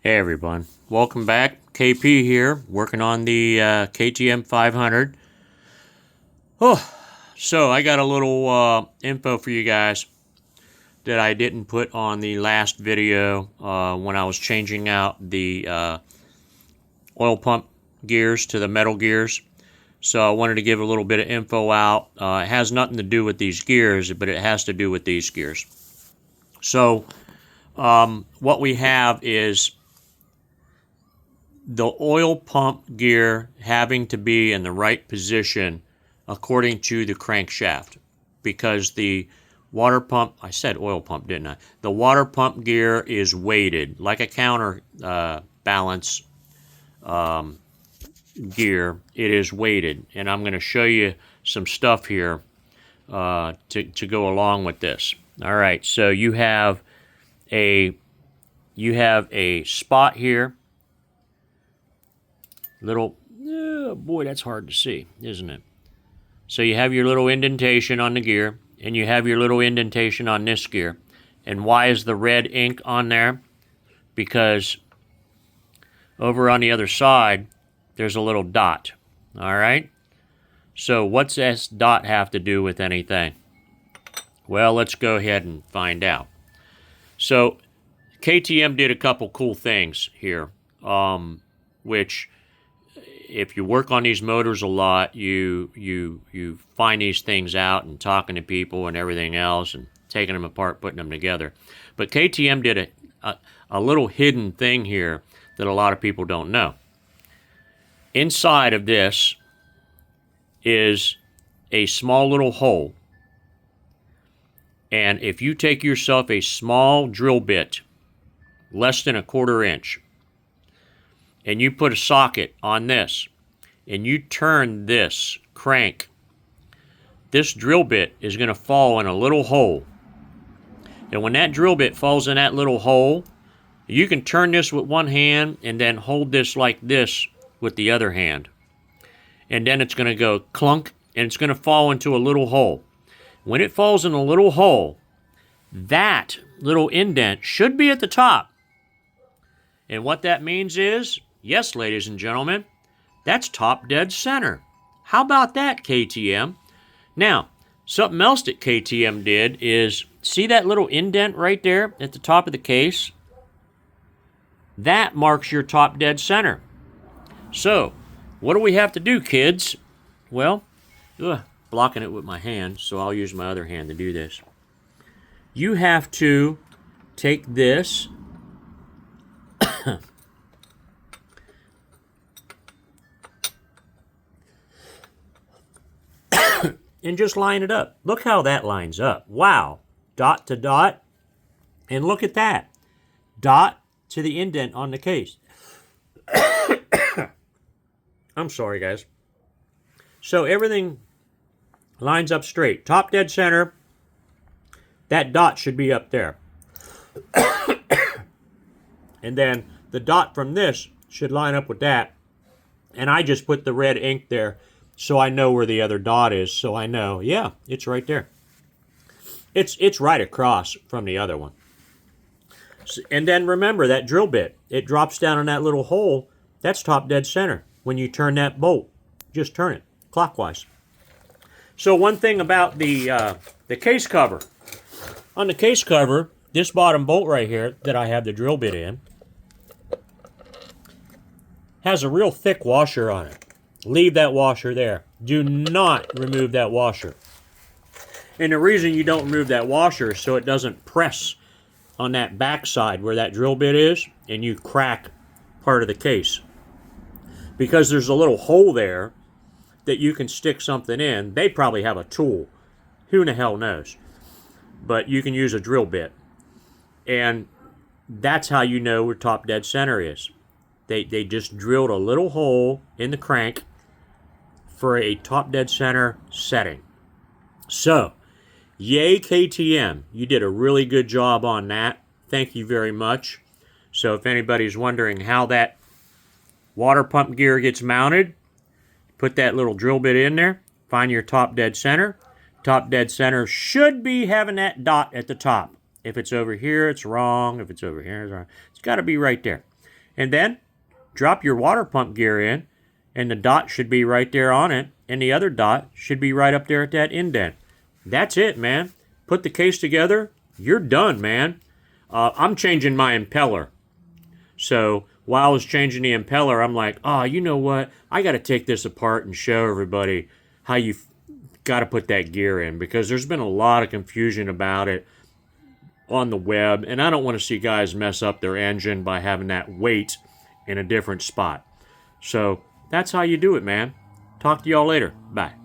Hey everyone, welcome back. KP here, working on the KTM 500. Oh, so I got a little info for you guys that I didn't put on the last video when I was changing out the oil pump gears to the metal gears. So I wanted to give a little bit of info out. It has nothing to do with these gears, but it has to do with these gears. So what we have is the oil pump gear having to be in the right position according to the crankshaft, because the water pump, I said oil pump, didn't I? The water pump gear is weighted like a counter balance gear. It is weighted, and I'm going to show you some stuff here to go along with this. All right, so you have a spot here. Little, oh boy, that's hard to see, isn't it? So you have your little indentation on the gear, and you have your little indentation on this gear. And why is the red ink on there? Because over on the other side, there's a little dot. All right? So what's this dot have to do with anything? Well, let's go ahead and find out. So KTM did a couple cool things here, which, if you work on these motors a lot, you find these things out and talking to people and everything else and taking them apart, putting them together. But KTM did a little hidden thing here that a lot of people don't know. Inside of this is a small little hole. And if you take yourself a small drill bit, less than 1/4 inch, and you put a socket on this, and you turn this crank, this drill bit is going to fall in a little hole. And when that drill bit falls in that little hole, you can turn this with one hand and then hold this like this with the other hand. And then it's going to go clunk, and it's going to fall into a little hole. When it falls in a little hole, that little indent should be at the top. And what that means is, yes, ladies and gentlemen, that's top dead center. How about that, KTM? Now, something else that KTM did is, see that little indent right there at the top of the case? That marks your top dead center. So, what do we have to do, kids? Well, blocking it with my hand, so I'll use my other hand to do this. You have to take this and just line it up. Look how that lines up. Wow. Dot to dot. And look at that. Dot to the indent on the case. I'm sorry, guys. So everything lines up straight. Top dead center. That dot should be up there. And then the dot from this should line up with that. And I just put the red ink there so I know where the other dot is. So I know, yeah, it's right there. It's right across from the other one. And then remember that drill bit. It drops down in that little hole. That's top dead center. When you turn that bolt, just turn it clockwise. So one thing about the case cover. On the case cover, this bottom bolt right here that I have the drill bit in has a real thick washer on it. Leave that washer there. Do not remove that washer. And the reason you don't remove that washer is so it doesn't press on that backside where that drill bit is and you crack part of the case. Because there's a little hole there that you can stick something in. They probably have a tool. Who in the hell knows? But you can use a drill bit. And that's how you know where top dead center is. They just drilled a little hole in the crank for a top dead center setting. So, yay KTM. You did a really good job on that. Thank you very much. So if anybody's wondering how that water pump gear gets mounted, put that little drill bit in there, find your top dead center. Top dead center should be having that dot at the top. If it's over here, it's wrong. If it's over here, it's wrong. It's got to be right there. And then drop your water pump gear in, and the dot should be right there on it, and the other dot should be right up there at that indent. That's it, man. Put the case together, you're done, man. I'm changing my impeller. So while I was changing the impeller, I'm like, oh, you know what? I got to take this apart and show everybody how you got to put that gear in, because there's been a lot of confusion about it on the web, and I don't want to see guys mess up their engine by having that weight in a different spot. So that's how you do it, man. Talk to y'all later. Bye.